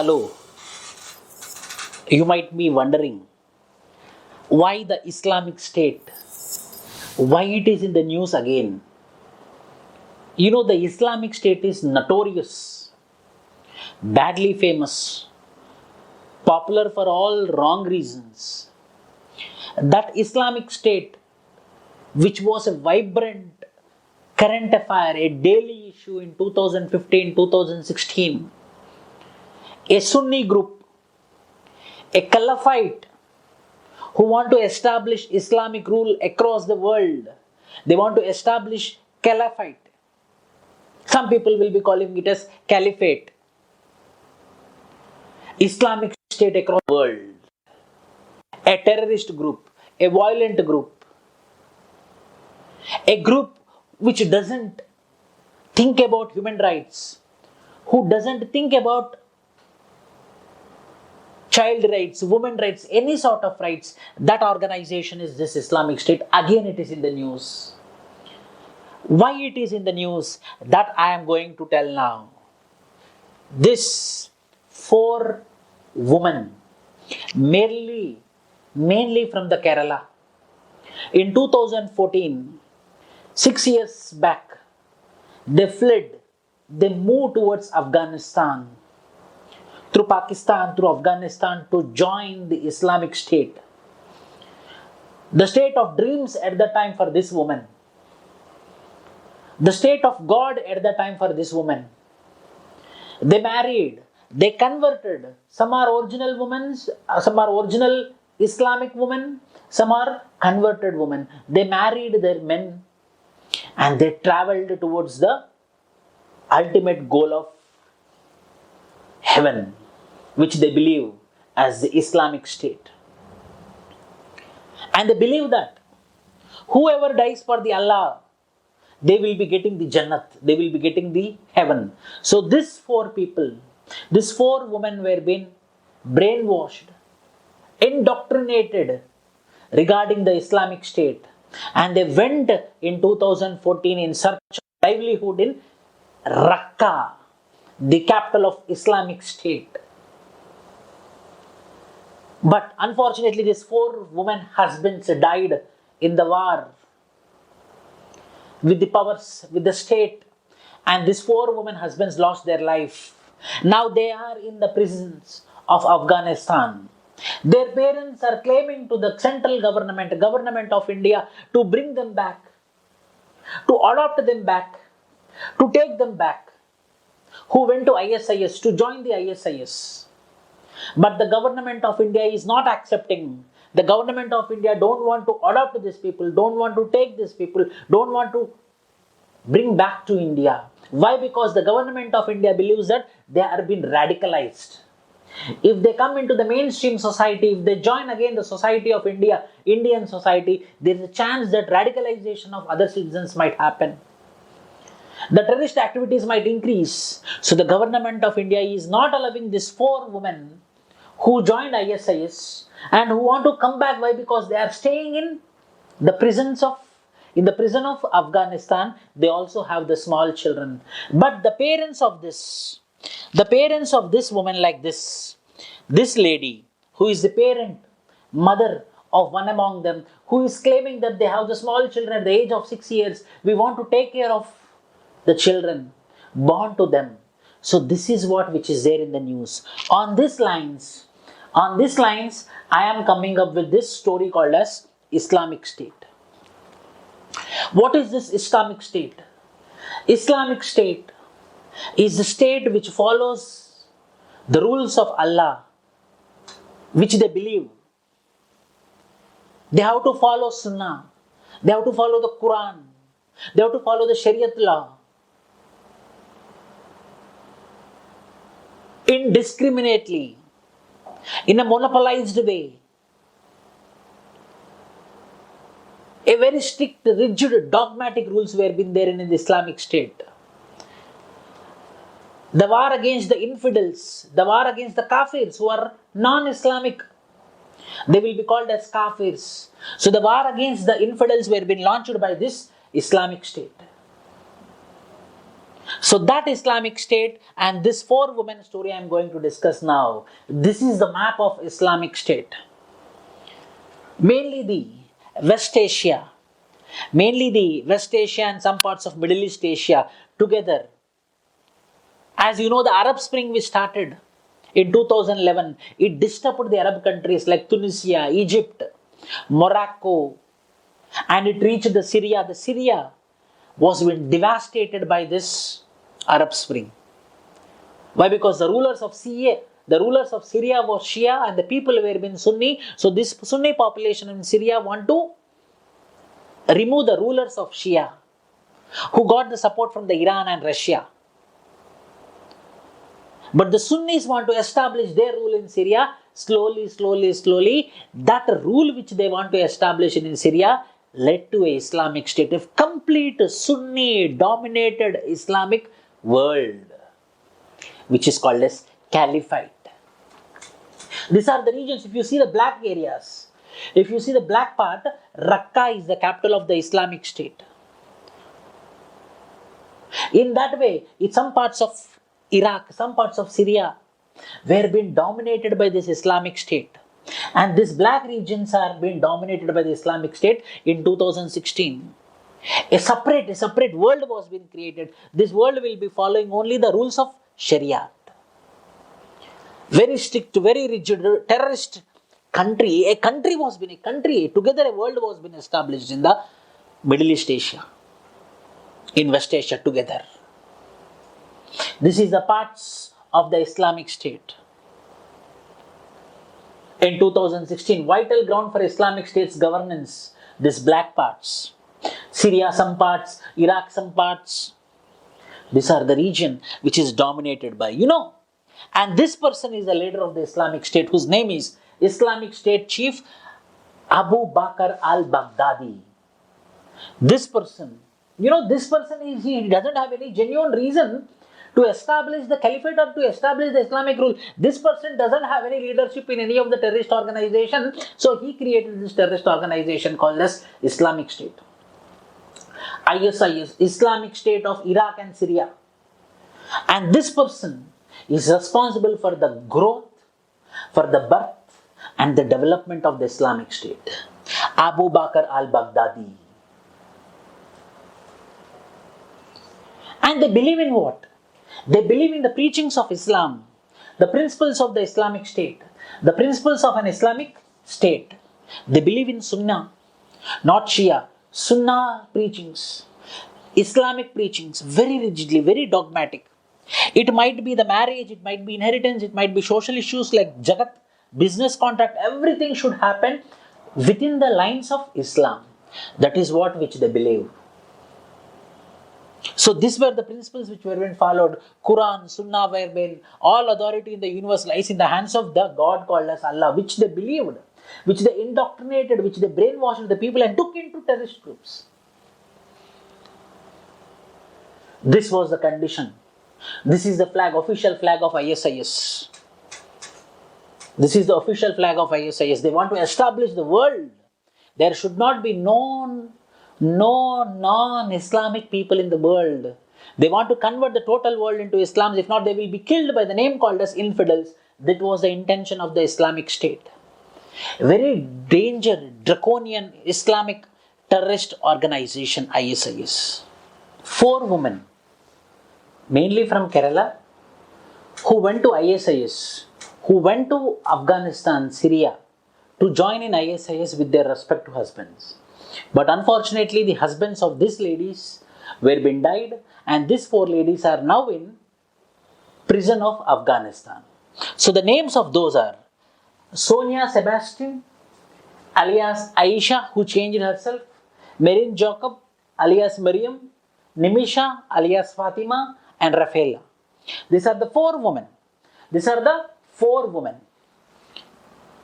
Hello, you might be wondering why the Islamic State, why it is in the news again. The Islamic State is notorious, badly famous, popular for all wrong reasons. That Islamic State, which was a vibrant current affair, a daily issue in 2015 2016, a Sunni group, a Caliphate who want to establish Islamic rule across the world. They want to establish Caliphate. Some people will be calling it as Caliphate. Islamic State across the world. A terrorist group, a violent group, a group which doesn't think about human rights, who doesn't think about child rights, women rights, any sort of rights. That organization is this Islamic State. Again, it is in the news. Why it is in the news, that I am going to tell now. This 4 women, mainly from the Kerala, in 2014, 6 years back, they fled, they moved towards Afghanistan, through Pakistan, through Afghanistan, to join the Islamic State. The state of dreams at the time for this woman. The state of God at the time for this woman. They married, they converted. Some are original women, some are original Islamic women, some are converted women. They married their men and they traveled towards the ultimate goal of heaven, which they believe as the Islamic State. And they believe that whoever dies for the Allah, they will be getting the Jannat, they will be getting the heaven. So these 4 people, these 4 women were being brainwashed, indoctrinated regarding the Islamic State. And they went in 2014 in search of livelihood in Raqqa, the capital of Islamic State. But unfortunately, these 4 women husbands died in the war with the powers, with the state, and these 4 women husbands lost their life. Now they are in the prisons of Afghanistan. Their parents are claiming to the central government of India, to bring them back, to adopt them back, to take them back, who went to ISIS, to join the ISIS. But the government of India is not accepting. The government of India don't want to adopt these people, don't want to take these people, don't want to bring back to India. Why? Because the government of India believes that they are being radicalized. If they come into the mainstream society, if they join again the society of India, Indian society, there is a chance that radicalization of other citizens might happen. The terrorist activities might increase. So the government of India is not allowing these 4 women who joined ISIS and who want to come back. Why? Because they are staying in the prison of Afghanistan. They also have the small children. But the parents of this woman, like this lady, who is the parent, mother of one among them, who is claiming that they have the small children at the age of 6 years. We want to take care of the children born to them. So this is what which is there in the news. On these lines, I am coming up with this story called as Islamic State. What is this Islamic State? Islamic State is the state which follows the rules of Allah, which they believe. They have to follow Sunnah. They have to follow the Quran. They have to follow the Shariat law. Indiscriminately, in a monopolized way. A very strict, rigid, dogmatic rules were been there in the Islamic State. The war against the infidels, the war against the kafirs who are non-Islamic, they will be called as kafirs. So the war against the infidels were being launched by this Islamic State. So that Islamic State and this four women story I am going to discuss now. This is the map of Islamic State. Mainly the West Asia, and some parts of Middle East Asia together. As you know, the Arab Spring which started in 2011, it disturbed the Arab countries like Tunisia, Egypt, Morocco, and it reached the Syria. The Syria was devastated by this Arab Spring. Why? Because the rulers of Syria were Shia and the people were being Sunni. So this Sunni population in Syria want to remove the rulers of Shia who got the support from the Iran and Russia. But the Sunnis want to establish their rule in Syria slowly. That rule which they want to establish in Syria led to a Islamic State, a complete Sunni dominated Islamic world, which is called as Caliphate. These are the regions. If you see the black areas, if you see the black part, Raqqa is the capital of the Islamic State. In that way, in some parts of Iraq, some parts of Syria were being dominated by this Islamic State. And these black regions are being dominated by the Islamic State in 2016. A separate world was being created. This world will be following only the rules of Sharia. Very strict, very rigid, terrorist country. Together a world was being established in the Middle East Asia, in West Asia together. This is the parts of the Islamic State. In 2016, vital ground for Islamic State's governance, these black parts. Syria some parts, Iraq some parts. These are the region which is dominated by, and this person is the leader of the Islamic State whose name is Islamic State Chief Abu Bakr al-Baghdadi. This person, he doesn't have any genuine reason to establish the caliphate or to establish the Islamic rule. This person doesn't have any leadership in any of the terrorist organization. So he created this terrorist organization called as Islamic State. ISIS, Islamic State of Iraq and Syria. And this person is responsible for the growth, for the birth and the development of the Islamic State. Abu Bakr al-Baghdadi. And they believe in what? They believe in the preachings of Islam, the principles of the Islamic State, the principles of an Islamic State. They believe in Sunnah, not Shia. Sunnah preachings, Islamic preachings, very rigidly, very dogmatic. It might be the marriage, it might be inheritance, it might be social issues like Jagat, business contract, everything should happen within the lines of Islam. That is which they believe. So these were the principles which were being followed. Quran, Sunnah were being, all authority in the universe lies in the hands of the God called as Allah, which they believed, which they indoctrinated, which they brainwashed the people and took into terrorist groups. This was the condition. This is the flag, official flag of ISIS. This is the official flag of ISIS. They want to establish the world. There should not be no non-Islamic people in the world. They want to convert the total world into Islam. If not, they will be killed by the name called as infidels. That was the intention of the Islamic State. A very draconian Islamic terrorist organization, ISIS. 4 women, mainly from Kerala, who went to ISIS, who went to Afghanistan, Syria, to join in ISIS with their respective husbands. But unfortunately, the husbands of these ladies were being died, and these 4 ladies are now in prison of Afghanistan. So the names of those are Sonia Sebastian, alias Aisha, who changed herself, Marin Jacob, alias Miriam, Nimisha, alias Fatima, and Rafaela. These are the 4 women. These are the 4 women.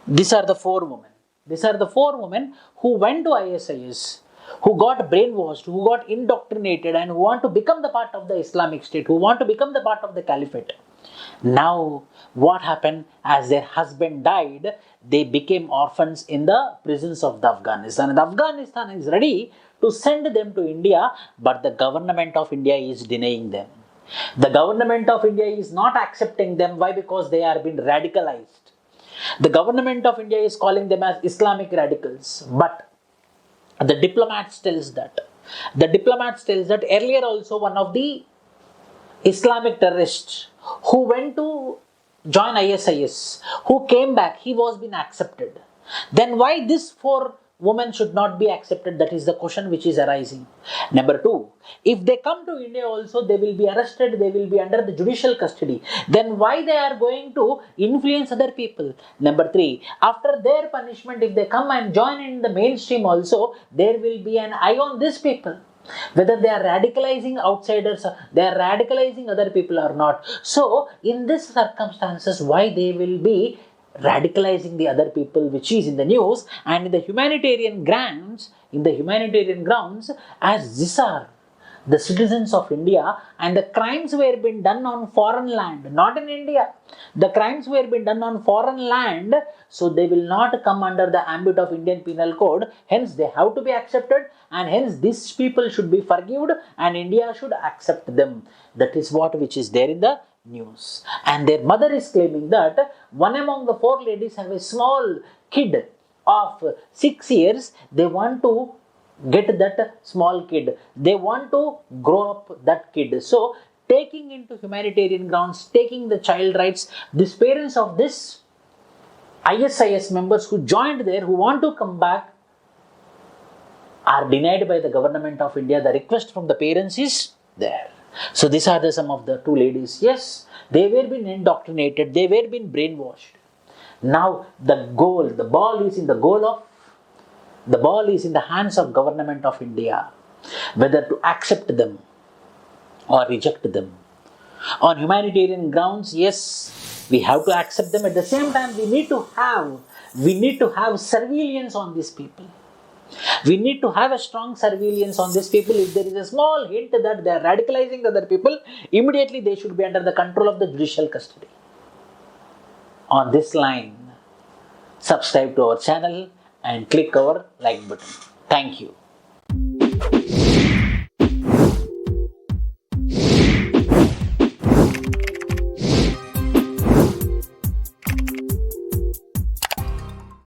These are the 4 women. These are the 4 women who went to ISIS, who got brainwashed, who got indoctrinated, and who want to become the part of the Islamic State, who want to become the part of the Caliphate. Now, what happened? As their husband died, they became orphans in the prisons of Afghanistan. And Afghanistan is ready to send them to India, but the government of India is denying them. The government of India is not accepting them. Why? Because they are being radicalized. The government of India is calling them as Islamic radicals. But the diplomats tells that. Earlier also one of the Islamic terrorists who went to join ISIS, who came back, he was being accepted. Then why this four women should not be accepted? That is the question which is arising. Number two, if they come to India also, they will be arrested, they will be under the judicial custody. Then why they are going to influence other people? Number three, after their punishment, if they come and join in the mainstream also, there will be an eye on these people. Whether they are radicalizing outsiders, they are radicalizing other people or not. So, in these circumstances, why they will be radicalizing the other people, which is in the news and in the humanitarian grounds, as these are the citizens of India and the crimes were being done on foreign land, not in India. The crimes were being done on foreign land, so they will not come under the ambit of Indian Penal Code. Hence, they have to be accepted, and hence these people should be forgiven, and India should accept them. That is what which is there in the news. And their mother is claiming that one among the four ladies have a small kid of 6 years. They want to get that small kid. They want to grow up that kid. So, taking into humanitarian grounds, taking the child rights, these parents of this ISIS members who joined there, who want to come back, are denied by the government of India. The request from the parents is there. So, these are some of the two ladies. Yes, they were being indoctrinated, they were being brainwashed. Now, the ball is in the hands of government of India, whether to accept them or reject them. On humanitarian grounds, yes, we have to accept them. At the same time, we need to have surveillance on these people. We need to have a strong surveillance on these people. If there is a small hint that they are radicalizing other people, immediately they should be under the control of the judicial custody. On this line, subscribe to our channel and click our like button. Thank you.